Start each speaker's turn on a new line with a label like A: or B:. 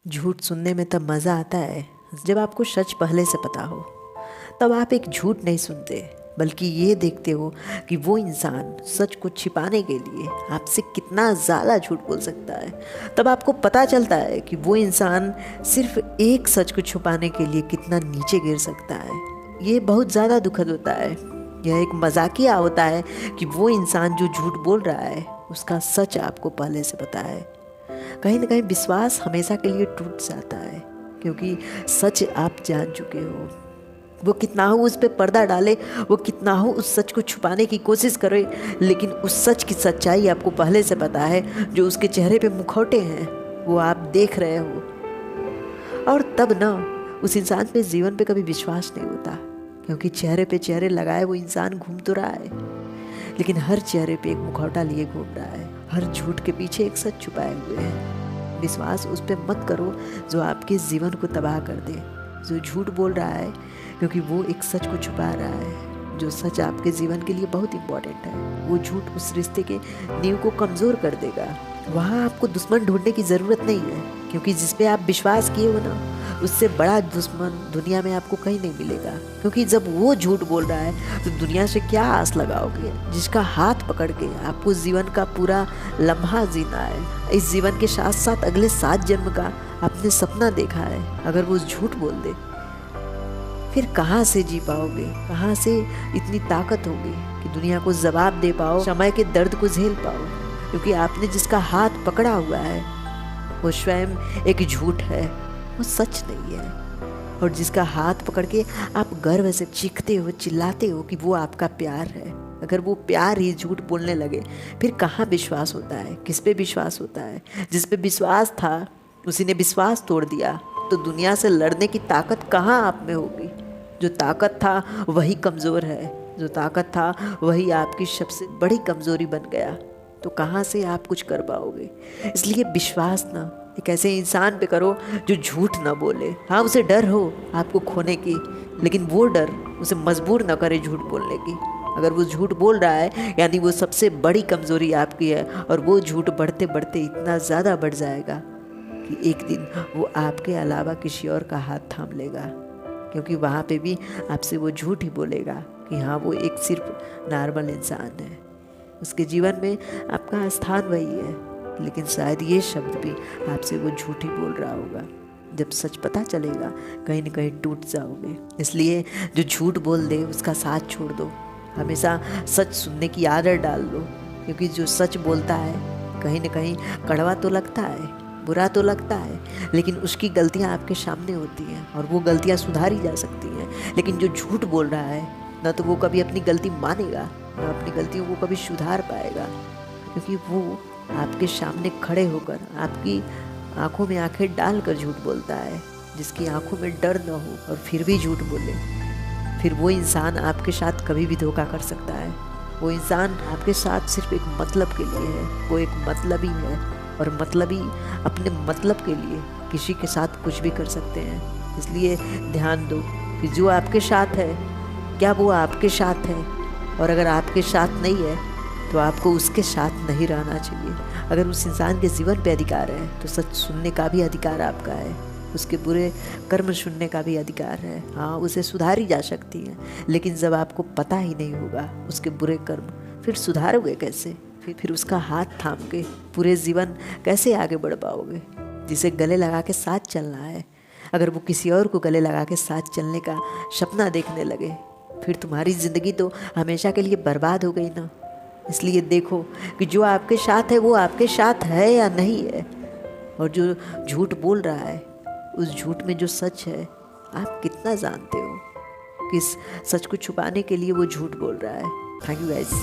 A: झूठ सुनने में तब मज़ा आता है जब आपको सच पहले से पता हो। तब आप एक झूठ नहीं सुनते बल्कि ये देखते हो कि वो इंसान सच को छिपाने के लिए आपसे कितना ज़्यादा झूठ बोल सकता है। तब आपको पता चलता है कि वो इंसान सिर्फ एक सच को छुपाने के लिए कितना नीचे गिर सकता है। ये बहुत ज़्यादा दुखद होता है। यह एक मजाकिया होता है कि वो इंसान जो झूठ बोल रहा है उसका सच आपको पहले से पता है। कहीं ना कहीं विश्वास हमेशा के लिए टूट जाता है क्योंकि सच आप जान चुके हो। वो कितना हो उस पर पर्दा डाले, वो कितना हो उस सच को छुपाने की कोशिश करे, लेकिन उस सच की सच्चाई आपको पहले से पता है। जो उसके चेहरे पे मुखौटे हैं वो आप देख रहे हो। और तब ना उस इंसान पे जीवन पे कभी विश्वास नहीं होता क्योंकि चेहरे पे चेहरे लगाए वो इंसान घूम तो रहा है, लेकिन हर चेहरे पे एक मुखौटा लिए घूम रहा है। हर झूठ के पीछे एक सच छुपाए हुए है। विश्वास उस पर मत करो जो आपके जीवन को तबाह कर दे, जो झूठ बोल रहा है क्योंकि वो एक सच को छुपा रहा है। जो सच आपके जीवन के लिए बहुत इंपॉर्टेंट है, वो झूठ उस रिश्ते के नींव को कमज़ोर कर देगा। वहाँ आपको दुश्मन ढूंढने की ज़रूरत नहीं है क्योंकि जिस पे आप विश्वास किए हो ना, उससे बड़ा दुश्मन दुनिया में आपको कहीं नहीं मिलेगा। क्योंकि जब वो झूठ बोल रहा है तो दुनिया से क्या आस लगाओगे, जिसका हाथ पकड़ के आपको जीवन का पूरा लम्हा जीना है। इस जीवन के साथ साथ अगले 7 जन्म का आपने सपना देखा है, अगर वो झूठ बोल दे फिर कहाँ से जी पाओगे, कहाँ से इतनी ताकत होगी कि दुनिया को जवाब दे पाओ, समय के दर्द को झेल पाओ। क्योंकि आपने जिसका हाथ पकड़ा हुआ है वो स्वयं एक झूठ है, वो सच नहीं है। और जिसका हाथ पकड़ के आप गर्व से चीखते हो, चिल्लाते हो कि वो आपका प्यार है, अगर वो प्यार ही झूठ बोलने लगे फिर कहाँ विश्वास होता है, किस पे विश्वास होता है। जिस पे विश्वास था उसी ने विश्वास तोड़ दिया तो दुनिया से लड़ने की ताकत कहाँ आप में होगी। जो ताकत था वही कमज़ोर है, जो ताकत था वही आपकी सबसे बड़ी कमज़ोरी बन गया, तो कहाँ से आप कुछ कर पाओगे। इसलिए विश्वास ना एक ऐसे इंसान पे करो जो झूठ ना बोले। हाँ, उसे डर हो आपको खोने की, लेकिन वो डर उसे मजबूर ना करे झूठ बोलने की। अगर वो झूठ बोल रहा है यानी वो सबसे बड़ी कमज़ोरी आपकी है, और वो झूठ बढ़ते बढ़ते इतना ज़्यादा बढ़ जाएगा कि एक दिन वो आपके अलावा किसी और का हाथ थाम लेगा। क्योंकि वहाँ पे भी आपसे वो झूठ ही बोलेगा कि हाँ वो एक सिर्फ नॉर्मल इंसान है, उसके जीवन में आपका स्थान वही है। लेकिन शायद ये शब्द भी आपसे वो झूठ ही बोल रहा होगा। जब सच पता चलेगा कहीं न कहीं टूट जाओगे। इसलिए जो झूठ बोल दे उसका साथ छोड़ दो, हमेशा सच सुनने की आदत डाल दो। क्योंकि जो सच बोलता है कहीं न कहीं कड़वा तो लगता है, बुरा तो लगता है, लेकिन उसकी गलतियां आपके सामने होती हैं और वो गलतियां सुधारी जा सकती हैं। लेकिन जो झूठ बोल रहा है ना तो वो कभी अपनी गलती मानेगा, ना अपनी गलतियों को कभी सुधार पाएगा। क्योंकि वो आपके सामने खड़े होकर आपकी आंखों में आंखें डालकर झूठ बोलता है। जिसकी आंखों में डर न हो और फिर भी झूठ बोले, फिर वो इंसान आपके साथ कभी भी धोखा कर सकता है। वो इंसान आपके साथ सिर्फ एक मतलब के लिए है, वो एक मतलबी है, और मतलबी अपने मतलब के लिए किसी के साथ कुछ भी कर सकते हैं। इसलिए ध्यान दो कि जो आपके साथ है क्या वो आपके साथ है, और अगर आपके साथ नहीं है तो आपको उसके साथ नहीं रहना चाहिए। अगर उस इंसान के जीवन पे अधिकार है तो सच सुनने का भी अधिकार आपका है, उसके बुरे कर्म सुनने का भी अधिकार है। हाँ, उसे सुधारी जा सकती है, लेकिन जब आपको पता ही नहीं होगा उसके बुरे कर्म, फिर सुधारोगे कैसे? फिर उसका हाथ थाम के पूरे जीवन कैसे आगे बढ़ पाओगे? जिसे गले लगा के साथ चलना है, अगर वो किसी और को गले लगा के साथ चलने का सपना देखने लगे फिर तुम्हारी ज़िंदगी तो हमेशा के लिए बर्बाद हो गई ना। इसलिए देखो कि जो आपके साथ है वो आपके साथ है या नहीं है, और जो झूठ बोल रहा है उस झूठ में जो सच है आप कितना जानते हो। किस सच को छुपाने के लिए वो झूठ बोल रहा है। Thank you guys.